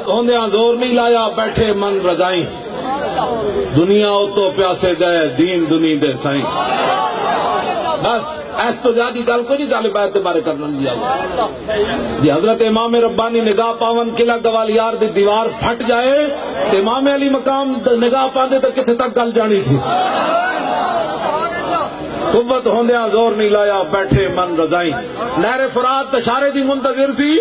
ہوندیاں زور نہیں لایا بیٹھے من رضائیں، دنیا تو پیاسے گئے دین دنی دے سائیں۔ بس ایس تو زیادہ گل کو نہیں طالب بیت کے بارے کرنا دیا جی۔ حضرت امام ربانی نگاہ پاون قلعہ گوالیار دی دیوار پھٹ جائے تو امام علی مقام نگاہ پاندے تو کتنے تک گل جانی تھی۔ قوت ہوندیاں زور نہیں لایا بیٹھے من رضائیں، نہر فرات تشارے دی منتظر تھی،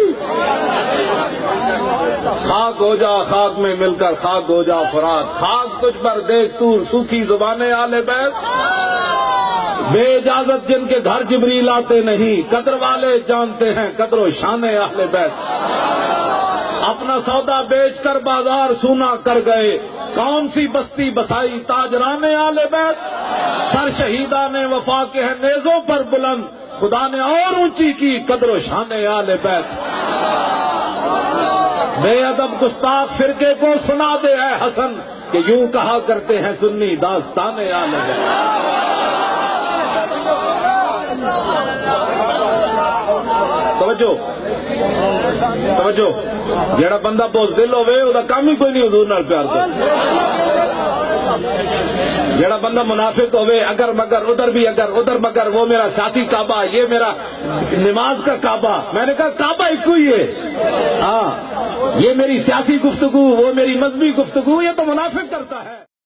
خاک ہو جا خاک میں مل کر خاک ہو جا فرات، خاک تجھ پر دیکھ تو سوکھی زبانیں آل بیت، بے اجازت جن کے گھر جبریل آتے نہیں، قدر والے جانتے ہیں قدر و شان اہل بیت، اپنا سودا بیچ کر بازار سونا کر گئے، کون سی بستی بسائی تاجران آل بیت، سر شہیدان وفا کے ہیں نیزوں پر بلند، خدا نے اور اونچی کی قدر و شان آل بیت، بے ادب گستاخ فرقے کو سنا دے اے حسن کہ یوں کہا کرتے ہیں سنی داستان آل بیت۔ توجہ توجہ، جیڑا بندہ بزدل ہوئے وہ کام ہی کوئی نہیں حضور نال پیار کر، جیڑا بندہ منافق ہوئے اگر مگر ادھر بھی اگر ادھر مگر، وہ میرا ساتھی کعبہ یہ میرا نماز کا کعبہ، میں نے کہا کعبہ ایک ہی ہے، ہاں یہ میری سیاسی گفتگو وہ میری مذہبی گفتگو، یہ تو منافق کرتا ہے۔